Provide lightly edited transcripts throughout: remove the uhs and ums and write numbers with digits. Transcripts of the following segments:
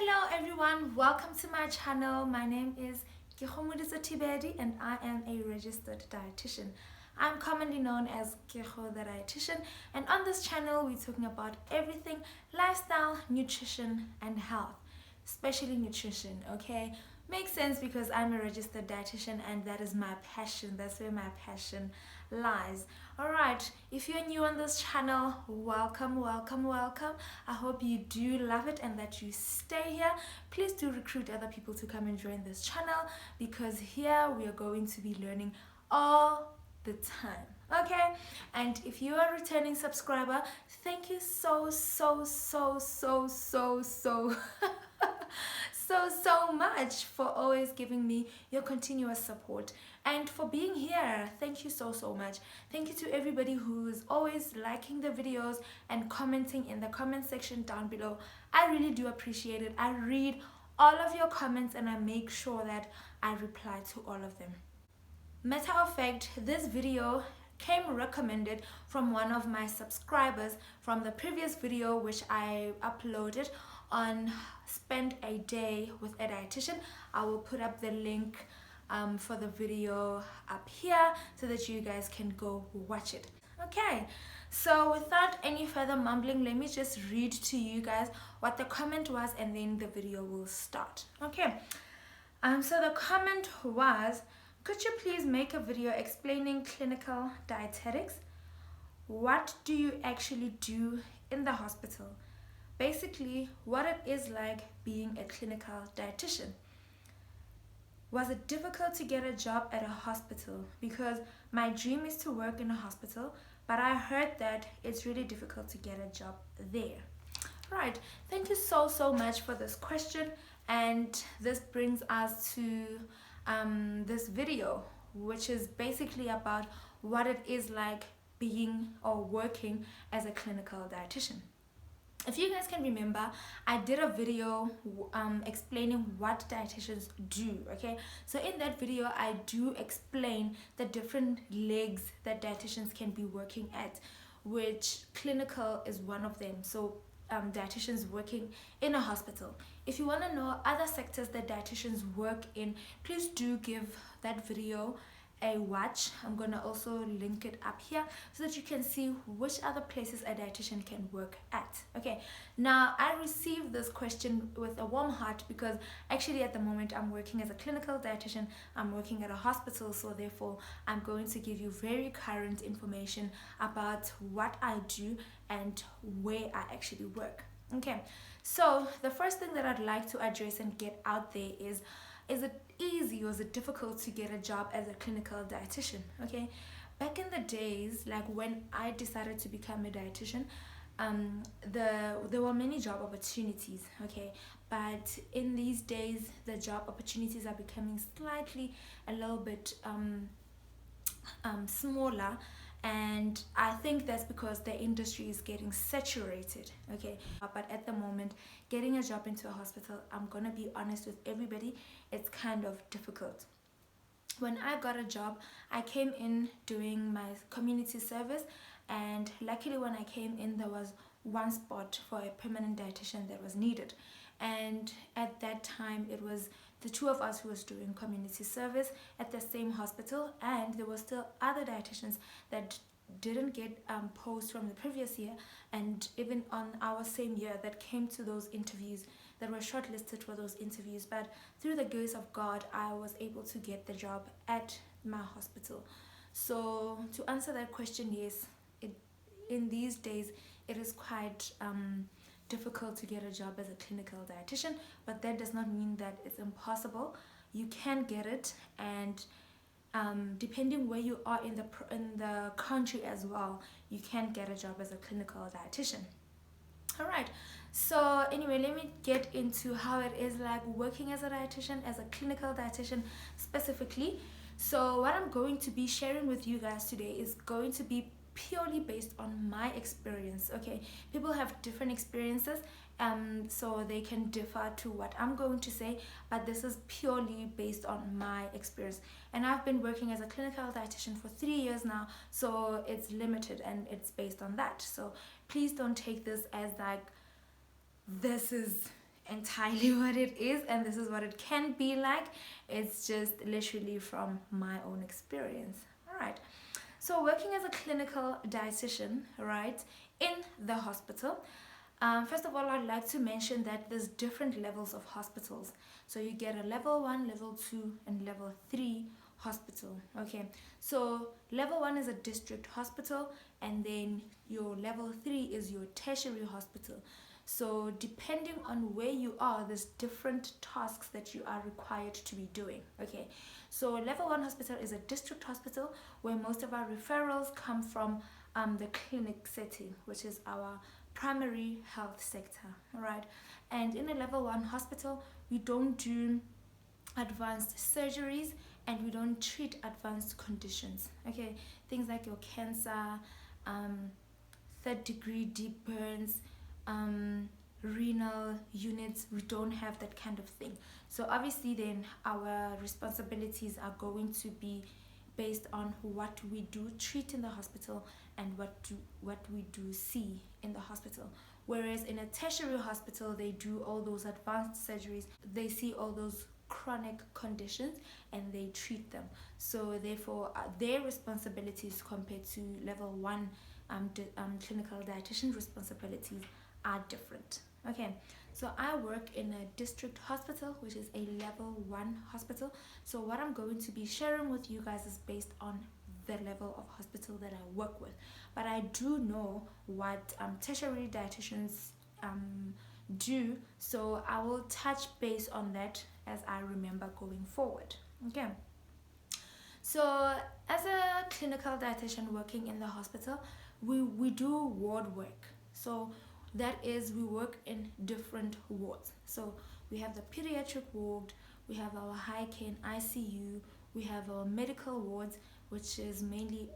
Hello everyone, welcome to my channel. My name is Tibedi and I am a registered dietitian. I'm commonly known as Kekho the Dietitian, and on this channel we're talking about everything lifestyle, nutrition and health, especially nutrition, okay? Makes sense because I'm a registered dietitian and that is my passion. That's where my passion lies. Alright, if you're new on this channel, welcome. I hope you do love it and that you stay here. Please do recruit other people to come and join this channel because here we are going to be learning all the time, okay? And if you are a returning subscriber, thank you so so much for always giving me your continuous support and for being here. Thank you so much. Thank you to everybody who is always liking the videos and commenting in the comment section down below. I really do appreciate it. I read all of your comments and I make sure that I reply to all of them. Matter of fact, this video came recommended from one of my subscribers from the previous video which I uploaded on Spend a Day with a Dietitian. I will put up the link for the video up here so that you guys can go watch it. Okay, so without any further mumbling, let me just read to you guys what the comment was and then the video will start. Okay, so the comment was, could you please make a video explaining clinical dietetics? What do you actually do in the hospital? Basically, what it is like being a clinical dietitian. Was it difficult to get a job at a hospital? Because my dream is to work in a hospital, but I heard that it's really difficult to get a job there. Right, thank you so much for this question, and this brings us to this video, which is basically about what it is like being or working as a clinical dietitian. If you guys can remember, I did a video explaining what dietitians do, okay? So in that video, I do explain the different legs that dietitians can be working at, which clinical is one of them. So dietitians working in a hospital. If you want to know other sectors that dietitians work in, please do give that video a watch. I'm gonna also link it up here so that you can see which other places a dietitian can work at. Okay, now I received this question with a warm heart because actually at the moment I'm working as a clinical dietitian. I'm working at a hospital, so therefore I'm going to give you very current information about what I do and where I actually work. Okay, so the first thing that I'd like to address and get out there is it easy or is it difficult to get a job as a clinical dietitian? Okay, back in the days, like when I decided to become a dietitian, there were many job opportunities, okay, but in these days the job opportunities are becoming slightly a little bit smaller, and I think that's because the industry is getting saturated, okay? But at the moment, getting a job into a hospital, I'm gonna be honest with everybody, it's kind of difficult. When I got a job, I came in doing my community service, and luckily when I came in, there was one spot for a permanent dietitian that was needed, and at that time it was the two of us who was doing community service at the same hospital, and there were still other dietitians that didn't get posts from the previous year and even on our same year that came to those interviews, that were shortlisted for those interviews. But through the grace of God, I was able to get the job at my hospital. So to answer that question, yes, in these days it is quite difficult to get a job as a clinical dietitian, but that does not mean that it's impossible. You can get it, and depending where you are in the country as well, you can get a job as a clinical dietitian. All right, so anyway, let me get into how it is like working as a dietitian, as a clinical dietitian specifically. So what I'm going to be sharing with you guys today is going to be purely based on my experience, okay? People have different experiences, so they can differ to what I'm going to say, but this is purely based on my experience, and I've been working as a clinical dietitian for 3 years now, so it's limited and it's based on that. So please don't take this as like this is entirely what it is, and this is what it can be like. It's just literally from my own experience. All right. So working as a clinical dietitian, right, in the hospital. First of all, I'd like to mention that there's different levels of hospitals. So you get a level 1, level 2, and level 3 hospital. Okay, so level 1 is a district hospital, and then your level 3 is your tertiary hospital. So depending on where you are, there's different tasks that you are required to be doing. Okay, so level 1 hospital is a district hospital where most of our referrals come from the clinic setting, which is our primary health sector. All right, and in a level 1 hospital, we don't do advanced surgeries and we don't treat advanced conditions. Okay, things like your cancer, third degree deep burns, renal units, we don't have that kind of thing. So obviously then our responsibilities are going to be based on what we do treat in the hospital and what we do see in the hospital. Whereas in a tertiary hospital, they do all those advanced surgeries, they see all those chronic conditions and they treat them. So therefore their responsibilities compared to level 1 clinical dietitian responsibilities are different. Okay, so I work in a district hospital, which is a level 1 hospital. So what I'm going to be sharing with you guys is based on the level of hospital that I work with, but I do know what tertiary dietitians do, so I will touch base on that as I remember going forward. Okay, so as a clinical dietitian working in the hospital, we do ward work. So that is, we work in different wards. So we have the pediatric ward, we have our high care and ICU, we have our medical wards, which is mainly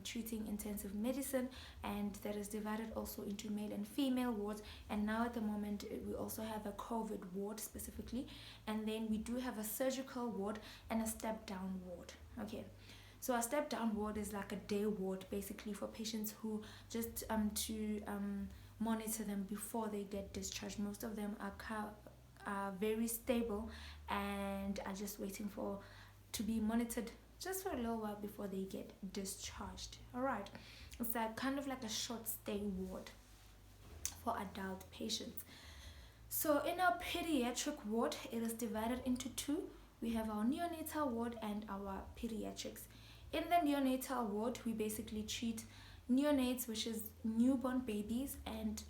treating intensive medicine, and that is divided also into male and female wards. And now at the moment we also have a COVID ward specifically, and then we do have a surgical ward and a step down ward. Okay, so a step down ward is like a day ward basically for patients who just to monitor them before they get discharged. Most of them are very stable and are just waiting for to be monitored just for a little while before they get discharged. All right, it's like kind of like a short stay ward for adult patients. So in our pediatric ward, it is divided into two. We have our neonatal ward and our pediatrics. In the neonatal ward, we basically treat neonates, which is newborn babies, and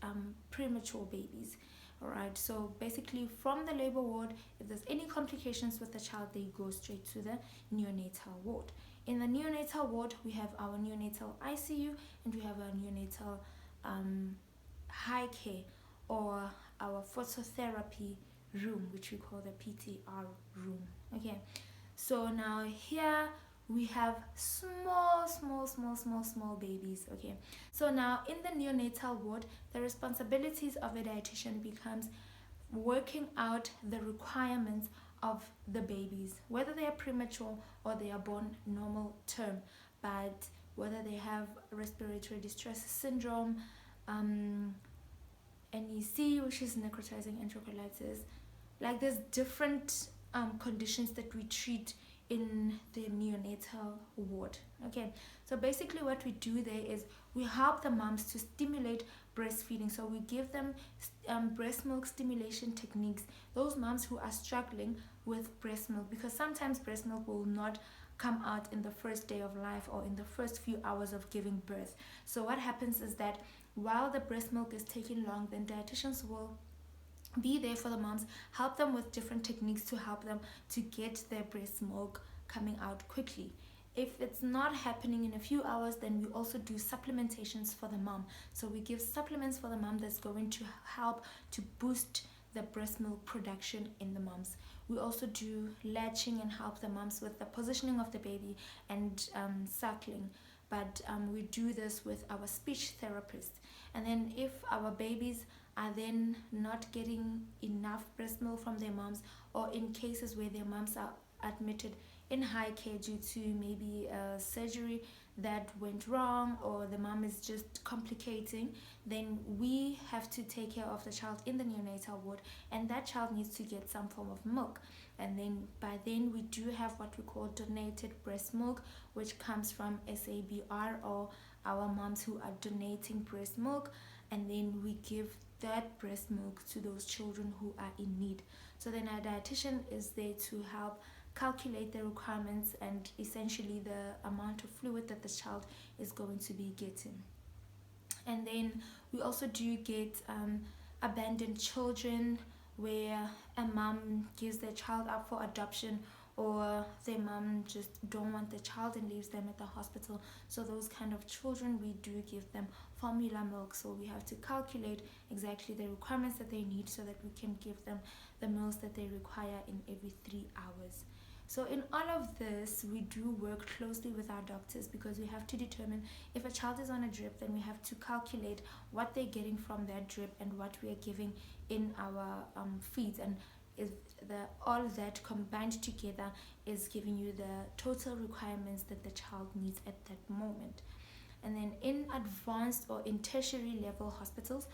premature babies. All right, so basically from the labor ward, if there's any complications with the child, they go straight to the neonatal ward. In the neonatal ward, we have our neonatal ICU and we have our neonatal high care, or our phototherapy room, which we call the PTR room. Okay, so now here we have small babies. Okay, so now in the neonatal ward, the responsibilities of a dietitian becomes working out the requirements of the babies, whether they are premature or they are born normal term, but whether they have respiratory distress syndrome, NEC, which is necrotizing enterocolitis. Like there's different conditions that we treat in the neonatal ward. Okay, so basically what we do there is we help the moms to stimulate breastfeeding. So we give them breast milk stimulation techniques, those moms who are struggling with breast milk, because sometimes breast milk will not come out in the first day of life or in the first few hours of giving birth. So what happens is that while the breast milk is taking long, then dietitians will be there for the moms, help them with different techniques to help them to get their breast milk coming out quickly. If it's not happening in a few hours, then we also do supplementations for the mom. So we give supplements for the mom that's going to help to boost the breast milk production in the moms. We also do latching and help the moms with the positioning of the baby and suckling. But we do this with our speech therapist. And then if our babies are then not getting enough breast milk from their moms, or in cases where their moms are admitted in high care due to maybe a surgery that went wrong, or the mom is just complicating, then we have to take care of the child in the neonatal ward, and that child needs to get some form of milk. And then by then we do have what we call donated breast milk, which comes from SABR, or our moms who are donating breast milk, and then we give that breast milk to those children who are in need. So then our dietitian is there to help calculate the requirements and essentially the amount of fluid that the child is going to be getting. And then we also do get abandoned children, where a mom gives their child up for adoption, or their mom just don't want the child and leaves them at the hospital. So those kind of children, we do give them formula milk. So we have to calculate exactly the requirements that they need so that we can give them the meals that they require in every 3 hours. So in all of this, we do work closely with our doctors, because we have to determine if a child is on a drip, then we have to calculate what they're getting from that drip and what we are giving in our feeds, and if all that combined together is giving you the total requirements that the child needs at that moment. And then in advanced or in tertiary level hospitals,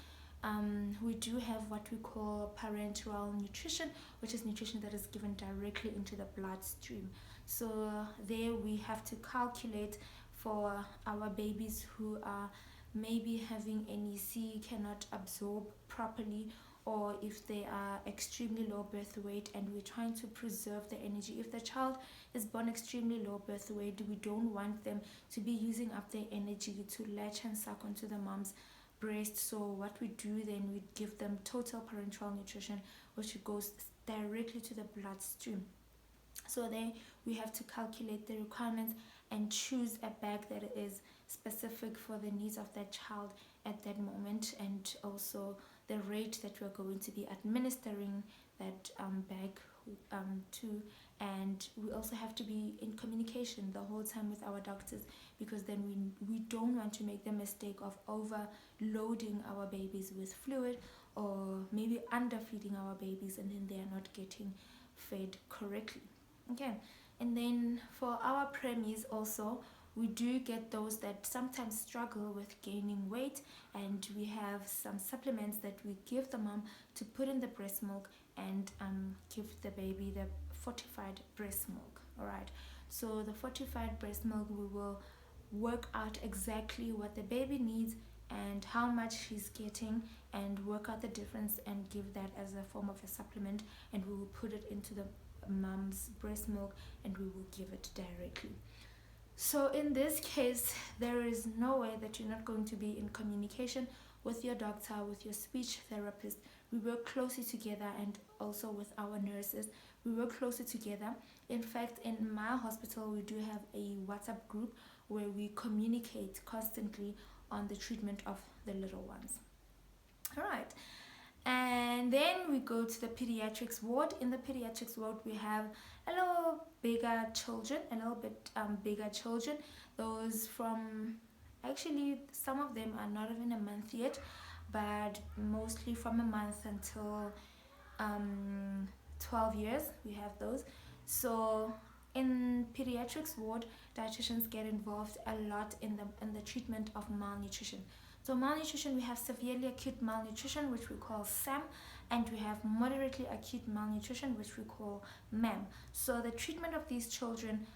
we do have what we call parenteral nutrition, which is nutrition that is given directly into the bloodstream. So there we have to calculate for our babies who are maybe having NEC, cannot absorb properly, or if they are extremely low birth weight and we're trying to preserve the energy. If the child is born extremely low birth weight, we don't want them to be using up their energy to latch and suck onto the mom's breast. So what we do then, we give them total parenteral nutrition, which goes directly to the bloodstream. So then we have to calculate the requirements and choose a bag that is specific for the needs of that child at that moment, and also the rate that we're going to be administering that bag to. And we also have to be in communication the whole time with our doctors, because then we don't want to make the mistake of overloading our babies with fluid, or maybe underfeeding our babies, and then they are not getting fed correctly. Okay, and then for our preemies also, we do get those that sometimes struggle with gaining weight, and we have some supplements that we give the mom to put in the breast milk and give the baby the fortified breast milk. All right, so the fortified breast milk, we will work out exactly what the baby needs and how much he's getting, and work out the difference and give that as a form of a supplement, and we will put it into the mom's breast milk and we will give it directly. So in this case, there is no way that you're not going to be in communication with your doctor, with your speech therapist. We work closely together, and also with our nurses. We work closely together. In fact, in my hospital, we do have a WhatsApp group where we communicate constantly on the treatment of the little ones. All right. And then we go to the pediatrics ward. In the pediatrics ward, we have a little bigger children, a little bit bigger children. Those from, actually, some of them are not even a month yet, but mostly from a month until 12 years, we have those. So in pediatrics ward, dietitians get involved a lot in the treatment of malnutrition. So malnutrition, we have severely acute malnutrition, which we call SAM, and we have moderately acute malnutrition, which we call MAM. So the treatment of these children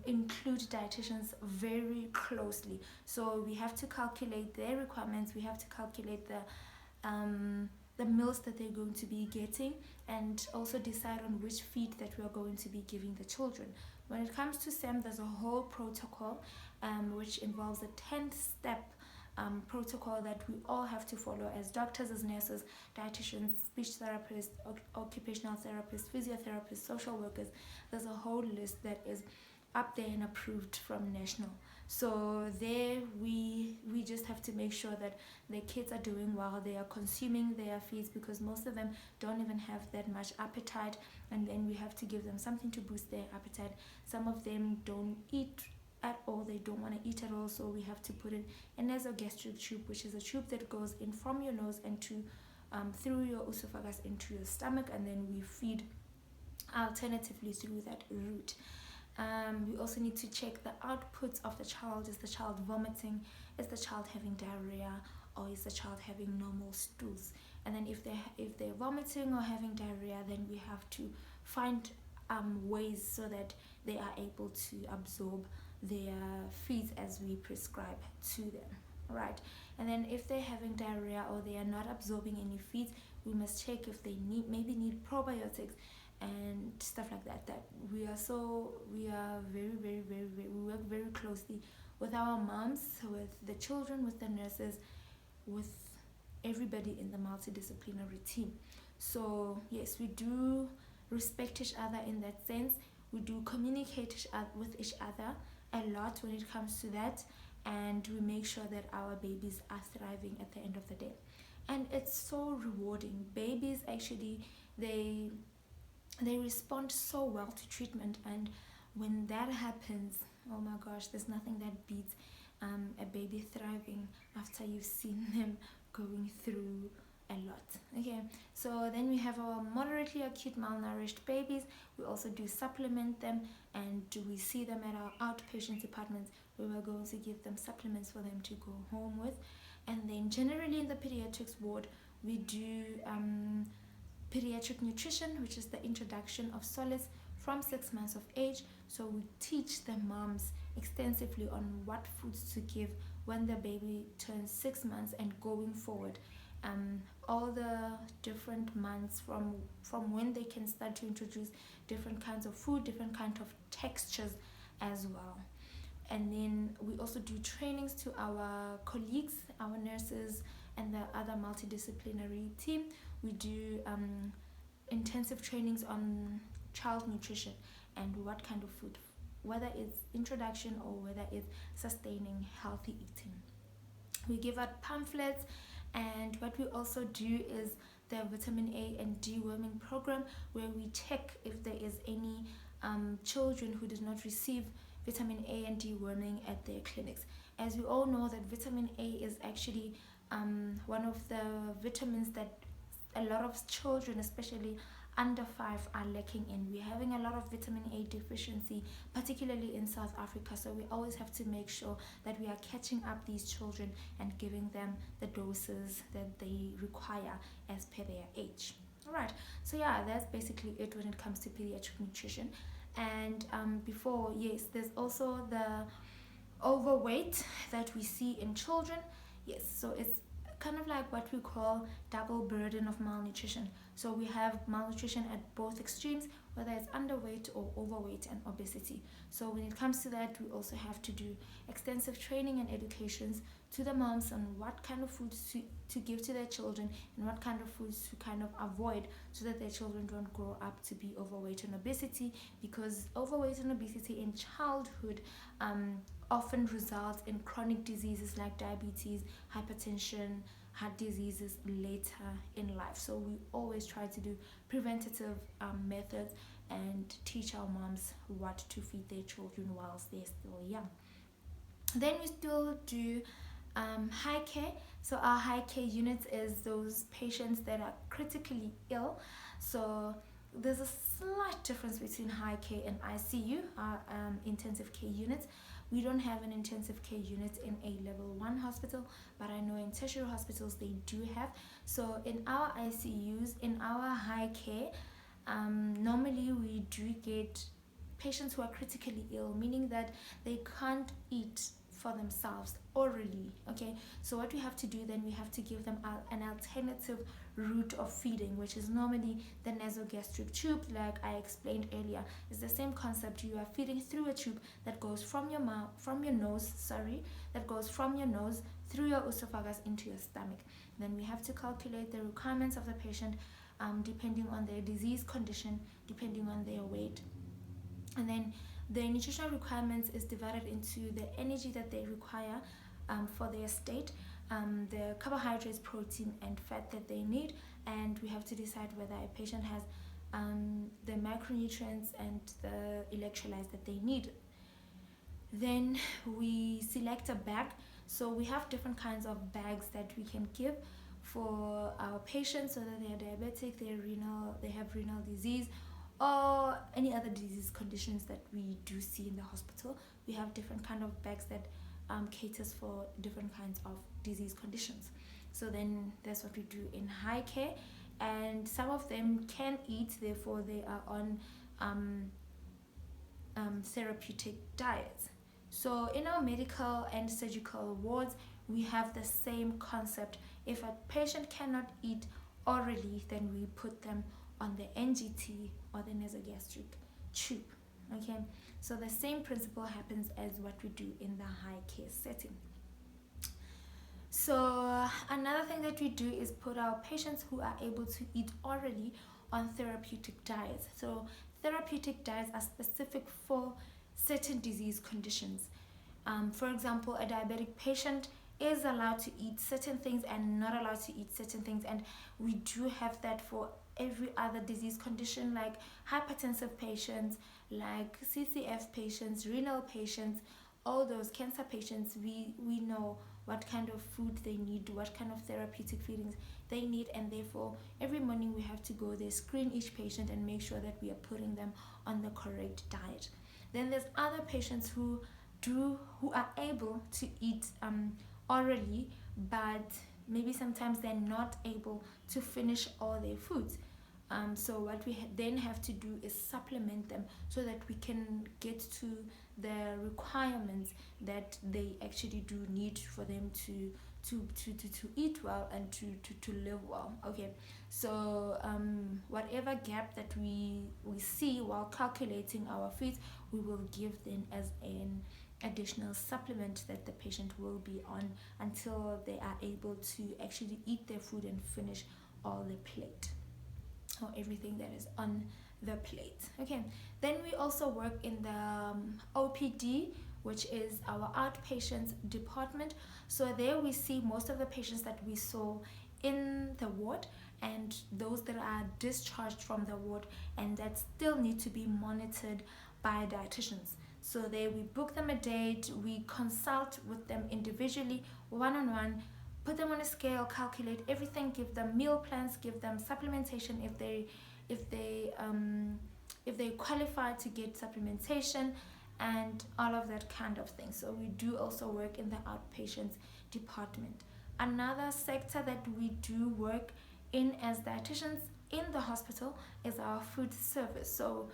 include dietitians very closely. So we have to calculate their requirements, we have to calculate the meals that they're going to be getting, and also decide on which feed that we are going to be giving the children. When it comes to SAM, there's a whole protocol which involves a 10-step protocol that we all have to follow as doctors, as nurses, dietitians, speech therapists, occupational therapists, physiotherapists, social workers. There's a whole list that is up there and approved from national. So there we just have to make sure that the kids are doing well, they are consuming their feeds, because most of them don't even have that much appetite, and then we have to give them something to boost their appetite. Some of them don't eat at all, they don't want to eat at all, so we have to put in a nasogastric tube, which is a tube that goes in from your nose and through your esophagus into your stomach, and then we feed alternatively through that route. We also need to check the outputs of the child. Is the child vomiting? Is the child having diarrhea? Or is the child having normal stools? And then if they're vomiting or having diarrhea, then we have to find ways so that they are able to absorb their feeds as we prescribe to them, right? And then if they're having diarrhea or they are not absorbing any feeds, we must check if they need probiotics and stuff like that. We are very, we work very closely with our moms, with the children, with the nurses, with everybody in the multidisciplinary team. So yes, we do respect each other in that sense. We do communicate with each other a lot when it comes to that, and we make sure that our babies are thriving at the end of the day. And it's so rewarding. Babies actually, they respond so well to treatment, and when that happens, oh my gosh, there's nothing that beats a baby thriving after you've seen them going through a lot. Okay, so then we have our moderately acute malnourished babies. We also do supplement them, and we see them at our outpatient departments where we're going to give them supplements for them to go home with. And then generally in the pediatrics ward, we do pediatric nutrition, which is the introduction of solids from 6 months of age. So we teach the moms extensively on what foods to give when the baby turns 6 months and going forward. All the different months from when they can start to introduce different kinds of food, different kinds of textures as well. And then we also do trainings to our colleagues, our nurses, and the other multidisciplinary team. We do intensive trainings on child nutrition and what kind of food, whether it's introduction or whether it's sustaining healthy eating. We give out pamphlets, and what we also do is the vitamin A and deworming program, where we check if there is any children who did not receive vitamin A and deworming at their clinics. As we all know, that vitamin A is actually one of the vitamins that a lot of children, especially under 5, are lacking in. We're having a lot of vitamin A deficiency, particularly in South Africa, so we always have to make sure that we are catching up these children and giving them the doses that they require as per their age. Alright, so yeah, that's basically it when it comes to pediatric nutrition. And before, yes, there's also the overweight that we see in children. Yes, so it's kind of like what we call double burden of malnutrition. So we have malnutrition at both extremes, whether it's underweight or overweight and obesity. So when it comes to that, we also have to do extensive training and educations to the moms on what kind of foods to give to their children and what kind of foods to kind of avoid, so that their children don't grow up to be overweight and obesity, because overweight and obesity in childhood often results in chronic diseases like diabetes, hypertension, heart diseases later in life. So we always try to do preventative methods and teach our moms what to feed their children whilst they're still young. Then we still do high care. So our high care units is those patients that are critically ill. So there's a slight difference between high care and ICU, our intensive care units. We don't have an intensive care unit in a level 1 hospital, but I know in tertiary hospitals they do have. So in our ICUs, in our high care, normally we do get patients who are critically ill, meaning that they can't eat for themselves orally. Okay, so what we have to do then, we have to give them an alternative route of feeding, which is normally the nasogastric tube. Like I explained earlier, it's the same concept. You are feeding through a tube that goes from your nose through your esophagus into your stomach. Then we have to calculate the requirements of the patient depending on their disease condition, depending on their weight. And then the nutritional requirements is divided into the energy that they require for their state, the carbohydrates, protein, and fat that they need, and we have to decide whether a patient has the macronutrients and the electrolytes that they need. Then we select a bag. So we have different kinds of bags that we can give for our patients, so that they are diabetic, they have renal disease, or any other disease conditions that we do see in the hospital. We have different kind of bags that caters for different kinds of disease conditions. So then that's what we do in high care, and some of them can eat, therefore they are on therapeutic diets. So in our medical and surgical wards, we have the same concept. If a patient cannot eat orally, then we put them on the NGT, or the nasogastric tube. Okay, so the same principle happens as what we do in the high care setting. So another thing that we do is put our patients who are able to eat orally on therapeutic diets. So therapeutic diets are specific for certain disease conditions. For example, a diabetic patient is allowed to eat certain things and not allowed to eat certain things, and we do have that for every other disease condition, like hypertensive patients, like CCF patients, renal patients, all those cancer patients. We know what kind of food they need, what kind of therapeutic feedings they need, and therefore every morning we have to go there, screen each patient, and make sure that we are putting them on the correct diet. Then there's other patients who are able to eat orally, but maybe sometimes they're not able to finish all their foods. So what we then have to do is supplement them so that we can get to the requirements that they actually do need for them to eat well and to live well. Okay, so whatever gap that we see while calculating our feeds, we will give them as an additional supplement that the patient will be on until they are able to actually eat their food and finish all the plate, or everything that is on the plate. Okay, then we also work in the OPD, which is our outpatients department. So there we see most of the patients that we saw in the ward, and those that are discharged from the ward and that still need to be monitored by dietitians. So there we book them a date, we consult with them individually, one-on-one, put them on a scale, calculate everything, give them meal plans, give them supplementation if they qualify to get supplementation, and all of that kind of thing. So we do also work in the outpatients department. Another sector that we do work in as dietitians in the hospital is our food service. So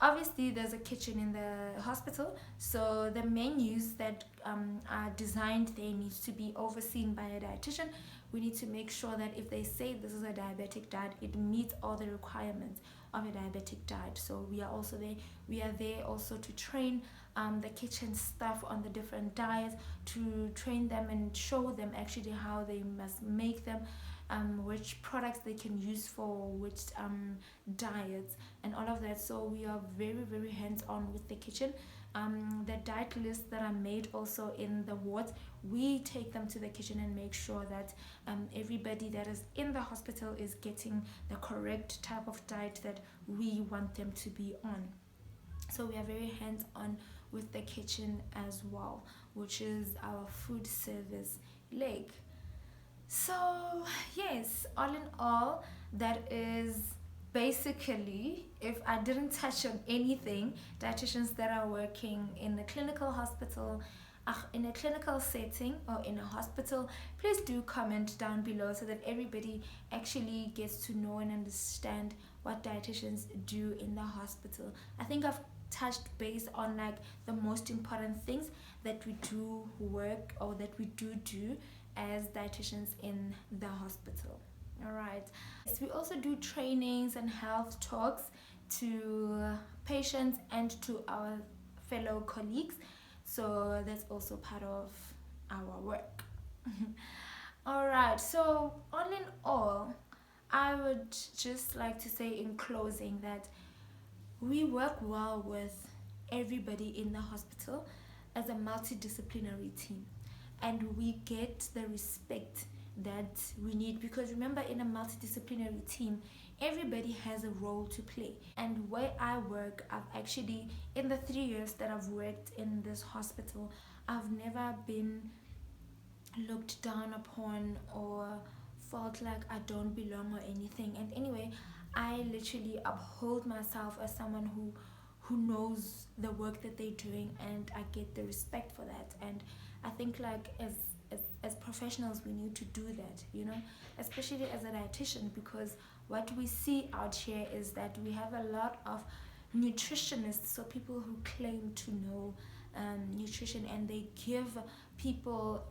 obviously there's a kitchen in the hospital, so the menus that are designed there needs to be overseen by a dietitian. We need to make sure that if they say this is a diabetic diet, it meets all the requirements of a diabetic diet. So we are there also to train the kitchen staff on the different diets, to train them and show them actually how they must make them, which products they can use for which diets and all of that. So we are very, very hands-on with the kitchen. The diet lists that are made also in the wards, we take them to the kitchen and make sure that everybody that is in the hospital is getting the correct type of diet that we want them to be on. So we are very hands-on with the kitchen as well, which is our food service leg. So yes, all in all, that is basically, if I didn't touch on anything, dietitians that are working in a clinical hospital, in a clinical setting, or in a hospital, please do comment down below so that everybody actually gets to know and understand what dietitians do in the hospital. I think I've touched base on like the most important things that we do work, or that we do as dietitians in the hospital. All right, yes, we also do trainings and health talks to patients and to our fellow colleagues, so that's also part of our work. All right, so all in all, I would just like to say in closing that we work well with everybody in the hospital as a multidisciplinary team, and we get the respect that we need, because remember, in a multidisciplinary team, everybody has a role to play. And where I work, I've actually, in the 3 years that I've worked in this hospital, I've never been looked down upon or felt like I don't belong or anything. And anyway, I literally uphold myself as someone who knows the work that they're doing, and I get the respect for that. And I think like as professionals we need to do that, you know, especially as a dietitian, because what we see out here is that we have a lot of nutritionists, so people who claim to know nutrition, and they give people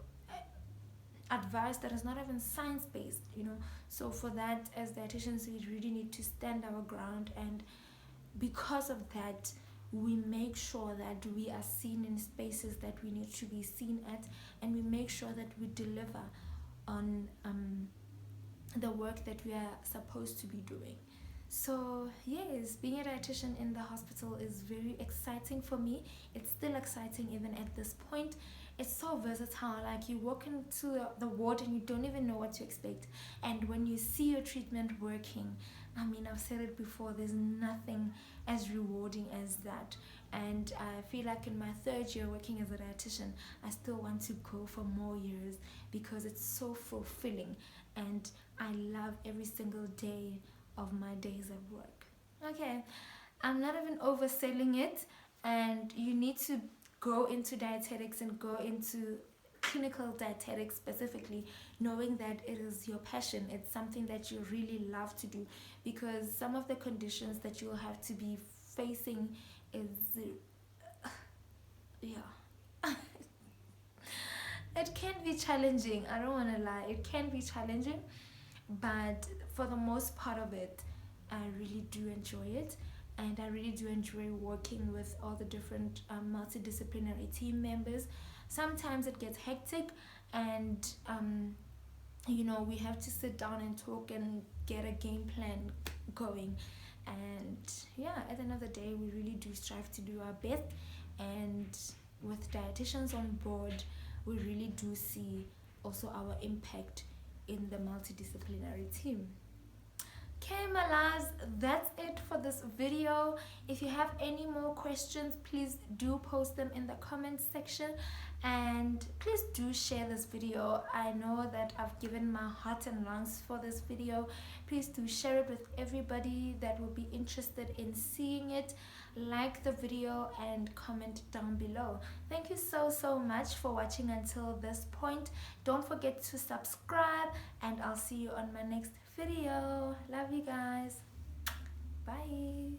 advice that is not even science based, you know. So for that, as dietitians, we really need to stand our ground, and because of that, we make sure that we are seen in spaces that we need to be seen at, and we make sure that we deliver on the work that we are supposed to be doing. So yes, being a dietitian in the hospital is very exciting for me. It's still exciting even at this point. It's so versatile. Like you walk into the ward and you don't even know what to expect. And when you see your treatment working, I mean, I've said it before, there's nothing as rewarding as that. And I feel like in my third year working as a dietitian, I still want to go for more years because it's so fulfilling. And I love every single day of my days at work. Okay, I'm not even overselling it, and you need to go into dietetics and go into clinical dietetics specifically, knowing that it is your passion. It's something that you really love to do, because some of the conditions that you'll have to be facing is yeah. It can be challenging, I don't want to lie, it can be challenging, but for the most part of it, I really do enjoy it. And I really do enjoy working with all the different multidisciplinary team members. Sometimes it gets hectic, and you know, we have to sit down and talk and get a game plan going. And yeah, at the end of the day, we really do strive to do our best. And with dietitians on board, we really do see also our impact in the multidisciplinary team. Okay, my loves, that's it for this video. If you have any more questions, please do post them in the comments section, and please do share this video. I know that I've given my heart and lungs for this video. Please do share it with everybody that will be interested in seeing it. Like the video and comment down below. Thank you so much for watching until this point. Don't forget to subscribe, and I'll see you on my next video. Love you guys. Bye.